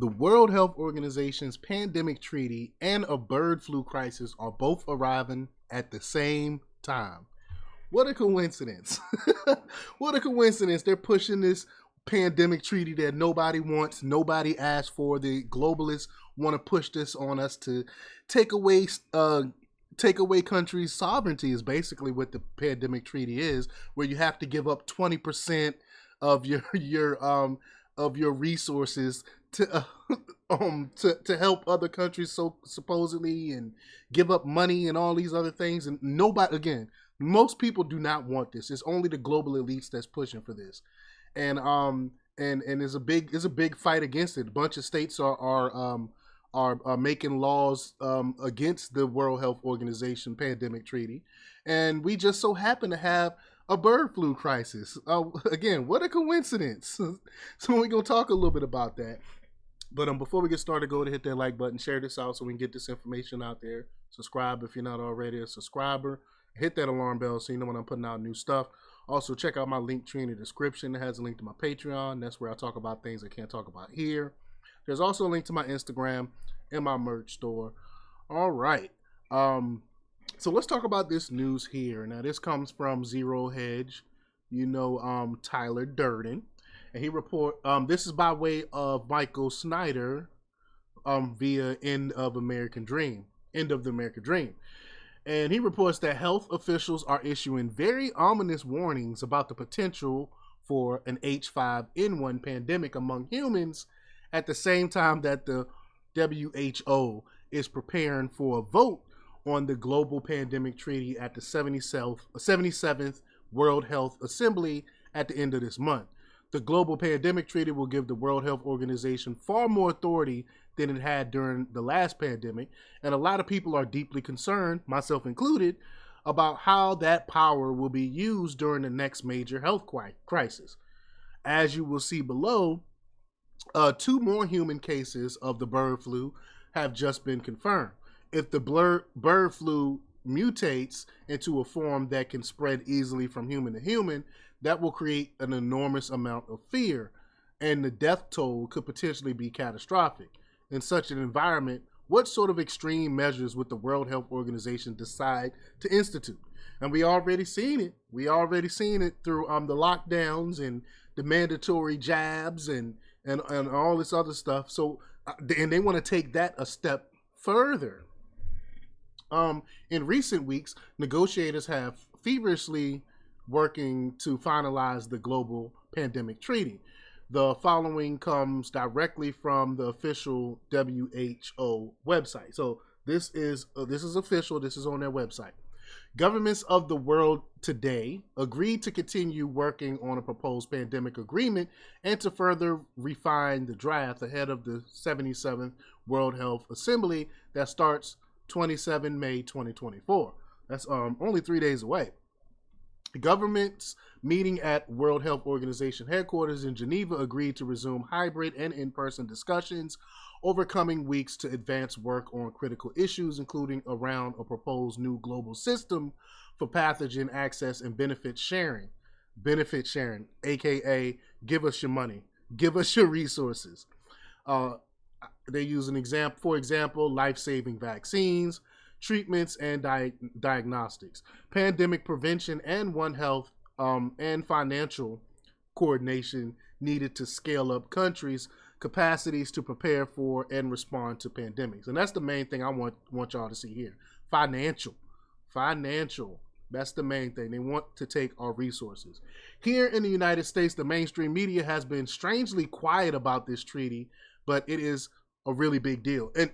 The World Health Organization's pandemic treaty and a bird flu crisis are both arriving at the same time. What a coincidence. What a coincidence. They're pushing this pandemic treaty that nobody wants, nobody asked for. The globalists want to push this on us to take away countries' sovereignty is basically what the pandemic treaty is, where you have to give up 20% of your resources to help other countries, so supposedly, and give up money and all these other things. And nobody, again, most people do not want this. It's only the global elites that's pushing for this, and there's a big fight against it. A bunch of states are making laws against the World Health Organization pandemic treaty, and we just so happen to have a bird flu crisis. Again, what a coincidence. So we're going to talk a little bit about that. But before we get started, go ahead and hit that like button, share this out so we can get this information out there. Subscribe if you're not already a subscriber. Hit that alarm bell so you know when I'm putting out new stuff. Also, check out my link tree in the description. It has a link to my Patreon. That's where I talk about things I can't talk about here. There's also a link to my Instagram and my merch store. All right. So let's talk about this news here. Now, this comes from Zero Hedge, Tyler Durden. And he this is by way of Michael Snyder via End of the American Dream. And he reports that health officials are issuing very ominous warnings about the potential for an H5N1 pandemic among humans at the same time that the WHO is preparing for a vote on the global pandemic treaty at the 77th World Health Assembly at the end of this month. The global pandemic treaty will give the World Health Organization far more authority than it had during the last pandemic, and a lot of people are deeply concerned, myself included, about how that power will be used during the next major health crisis. As you will see below, 2 more human cases of the bird flu have just been confirmed. If the bird flu mutates into a form that can spread easily from human to human, that will create an enormous amount of fear, and the death toll could potentially be catastrophic. In such an environment, what sort of extreme measures would the World Health Organization decide to institute? And we already seen it. Through the lockdowns and the mandatory jabs and all this other stuff. So, and they want to take that a step further. In recent weeks, negotiators have feverishly working to finalize the global pandemic treaty. The following comes directly from the official WHO website. So this is official. This is on their website. Governments of the world today agreed to continue working on a proposed pandemic agreement and to further refine the draft ahead of the 77th World Health Assembly that starts 27 May 2024. That's only 3 days away. The governments meeting at World Health Organization headquarters in Geneva agreed to resume hybrid and in-person discussions over coming weeks to advance work on critical issues, including around a proposed new global system for pathogen access and benefit sharing. Benefit sharing, aka give us your money, give us your resources. They use for example, life-saving vaccines, treatments, and diagnostics, pandemic prevention, and One Health and financial coordination needed to scale up countries' capacities to prepare for and respond to pandemics. And that's the main thing I want y'all to see here. Financial. That's the main thing. They want to take our resources. Here in the United States, the mainstream media has been strangely quiet about this treaty, but it is a really big deal. And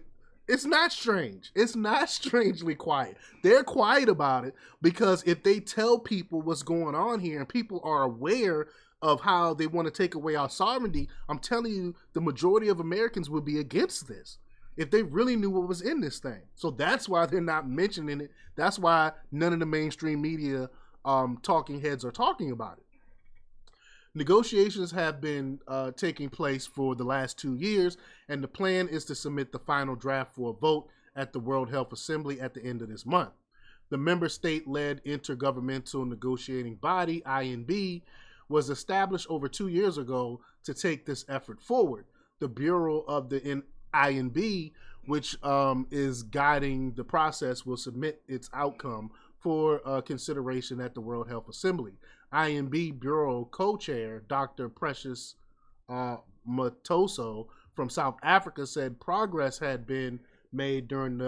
it's not strange. It's not strangely quiet. They're quiet about it because if they tell people what's going on here and people are aware of how they want to take away our sovereignty, I'm telling you, the majority of Americans would be against this if they really knew what was in this thing. So that's why they're not mentioning it. That's why none of the mainstream media talking heads are talking about it. Negotiations have been taking place for the last 2 years, and the plan is to submit the final draft for a vote at the World Health Assembly at the end of this month. The member state-led intergovernmental negotiating body, INB, was established over 2 years ago to take this effort forward. the Bureau of the INB, which is guiding the process, will submit its outcome for consideration at the World Health Assembly. INB Bureau co-chair Dr. Precious Matoso from South Africa said progress had been made during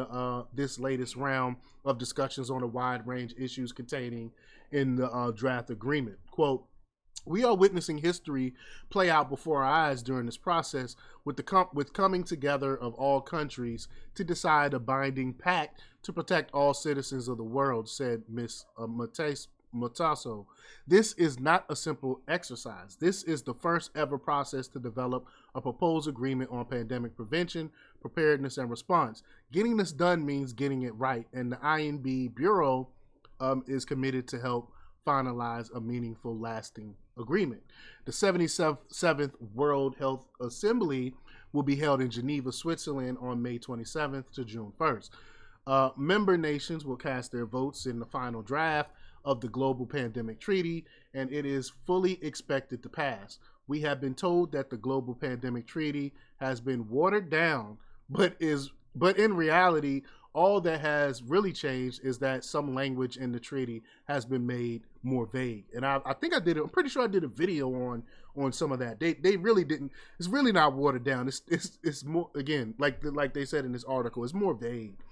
this latest round of discussions on a wide range of issues containing in the draft agreement. Quote, "We are witnessing history play out before our eyes during this process with the coming together of all countries to decide a binding pact to protect all citizens of the world," said Ms. Matasso. "This is not a simple exercise. This is the first ever process to develop a proposed agreement on pandemic prevention, preparedness, and response. Getting this done means getting it right, and the INB Bureau is committed to help finalize a meaningful, lasting agreement." The 77th World Health Assembly will be held in Geneva, Switzerland on May 27th to June 1st. Member nations will cast their votes in the final draft of the Global Pandemic Treaty, and it is fully expected to pass. We have been told that the Global Pandemic Treaty has been watered down, but in reality, all that has really changed is that some language in the treaty has been made more vague. And I'm pretty sure I did a video on some of that. They really didn't. It's really not watered down. It's more, again, like they said in this article, it's more vague.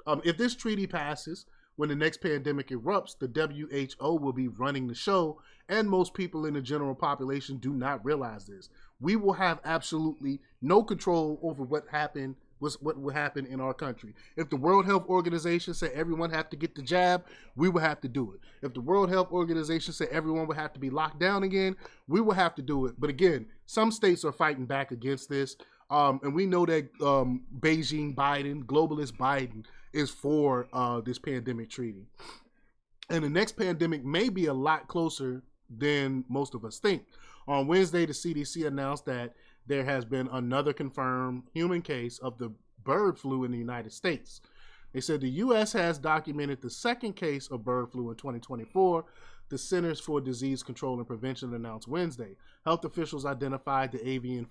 If this treaty passes, when the next pandemic erupts, the WHO will be running the show, and most people in the general population do not realize this. We will have absolutely no control over what will happen in our country. If the World Health Organization said everyone have to get the jab, we will have to do it. If the World Health Organization said everyone would have to be locked down again, we will have to do it. But again, some states are fighting back against this. And we know that Beijing Biden, globalist Biden, is for this pandemic treaty. And the next pandemic may be a lot closer than most of us think. On Wednesday, the CDC announced that there has been another confirmed human case of the bird flu in the United States. They said the U.S. has documented the second case of bird flu in 2024. The Centers for Disease Control and Prevention announced Wednesday. Health officials identified the avian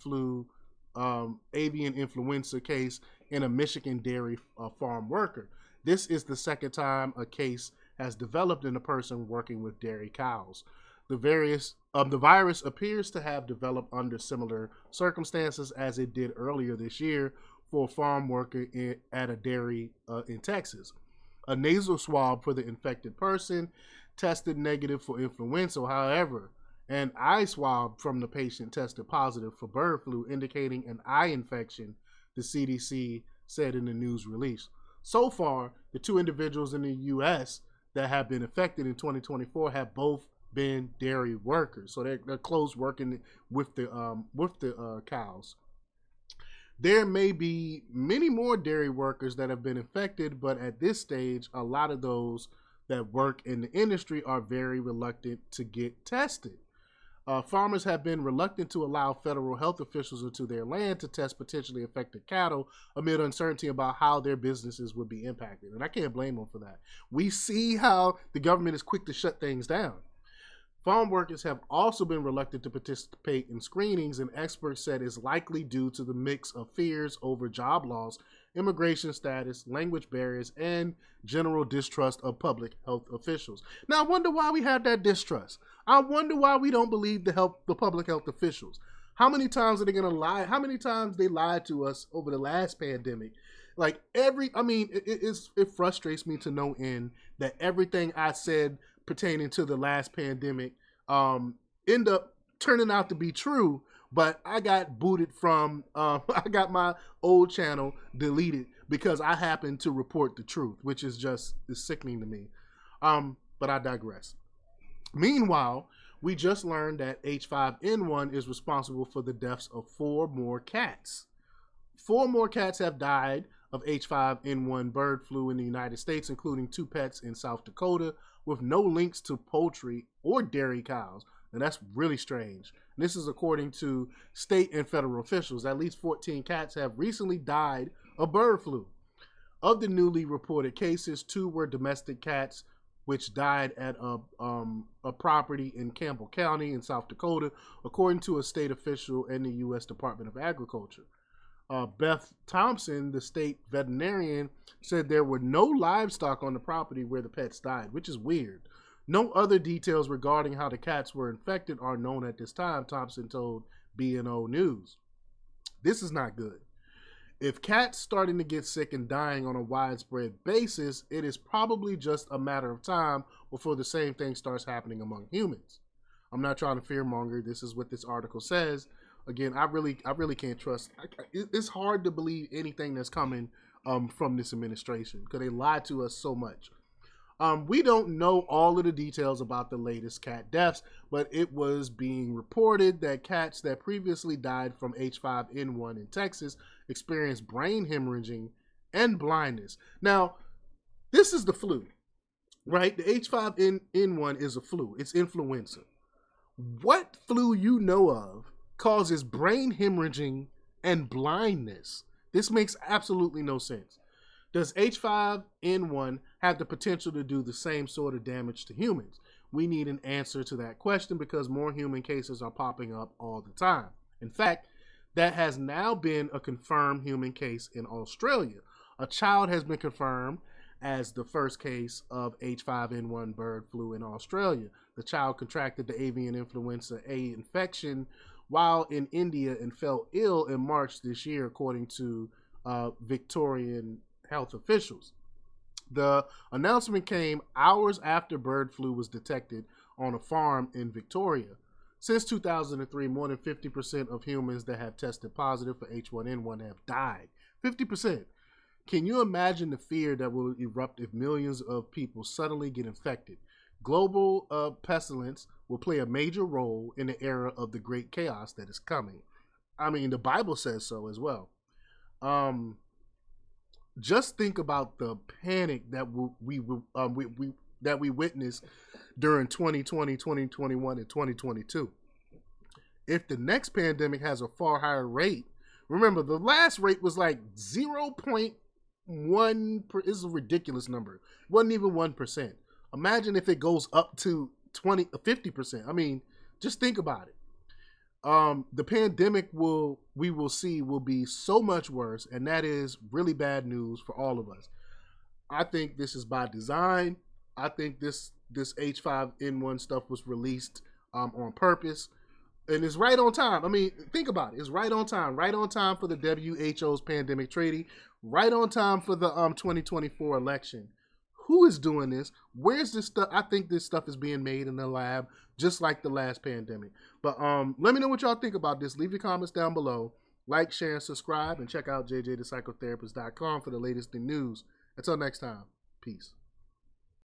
influenza case in a Michigan dairy farm worker. This is the second time a case has developed in a person working with dairy cows. The virus appears to have developed under similar circumstances as it did earlier this year for a farm worker at a dairy in Texas. A nasal swab for the infected person tested negative for influenza. However, an eye swab from the patient tested positive for bird flu, indicating an eye infection, the CDC said in the news release. So far, the two individuals in the U.S. that have been affected in 2024 have both been dairy workers, so they're close working with the cows. There may be many more dairy workers that have been infected, but at this stage, a lot of those that work in the industry are very reluctant to get tested. Farmers have been reluctant to allow federal health officials into their land to test potentially affected cattle amid uncertainty about how their businesses would be impacted. And I can't blame them for that. We see how the government is quick to shut things down. Farm workers have also been reluctant to participate in screenings, and experts said is likely due to the mix of fears over job loss, immigration status, language barriers, and general distrust of public health officials. Now, I wonder why we have that distrust. I wonder why we don't believe the public health officials. How many times are they going to lie? How many times they lied to us over the last pandemic? Like it frustrates me to no end that everything I said pertaining to the last pandemic end up turning out to be true, but I got booted from I got my old channel deleted because I happened to report the truth, which is sickening to me. But I digress. Meanwhile, we just learned that H5N1 is responsible for the deaths of 4 more cats. 4 more cats have died of H5N1 bird flu in the United States, including 2 pets in South Dakota, with no links to poultry or dairy cows. And that's really strange. And this is according to state and federal officials. At least 14 cats have recently died of bird flu. Of the newly reported cases, 2 were domestic cats which died at a property in Campbell County in South Dakota, according to a state official in the U.S. Department of Agriculture. Beth Thompson, the state veterinarian, said there were no livestock on the property where the pets died, which is weird. No other details regarding how the cats were infected are known at this time, Thompson told BNO News. This is not good. If cats starting to get sick and dying on a widespread basis, it is probably just a matter of time before the same thing starts happening among humans. I'm not trying to fearmonger. This is what this article says. Again, I really can't trust. It's hard to believe anything that's coming from this administration because they lied to us so much. We don't know all of the details about the latest cat deaths, but it was being reported that cats that previously died from H5N1 in Texas experienced brain hemorrhaging and blindness. Now, this is the flu, right? The H5N1 is a flu. It's influenza. What flu you know of causes brain hemorrhaging and blindness? This makes absolutely no sense. Does H5N1 have the potential to do the same sort of damage to humans? We need an answer to that question because more human cases are popping up all the time. In fact, that has now been a confirmed human case in Australia. A child has been confirmed as the first case of H5N1 bird flu in Australia. The child contracted the avian influenza A infection while in India and fell ill in March this year, according to Victorian health officials. The announcement came hours after bird flu was detected on a farm in Victoria. Since 2003, more than 50% of humans that have tested positive for H1N1 have died. 50%. Can you imagine the fear that will erupt if millions of people suddenly get infected? Global pestilence will play a major role in the era of the great chaos that is coming. I mean, the Bible says so as well. Just think about the panic that we witnessed during 2020, 2021, and 2022. If the next pandemic has a far higher rate, remember the last rate was like 0.1. This is a ridiculous number. It wasn't even 1%. Imagine if it goes up to 50%. I mean, just think about it. The pandemic we will see will be so much worse, and that is really bad news for all of us. I think this is by design. I think this H5N1 stuff was released on purpose, and it's right on time. I mean, think about it. It's right on time for the WHO's pandemic treaty, right on time for the 2024 election. Who is doing this? Where's this stuff? I think this stuff is being made in the lab, just like the last pandemic. But let me know what y'all think about this. Leave your comments down below. Like, share, and subscribe, and check out jjthepsychotherapist.com for the latest in news. Until next time, peace.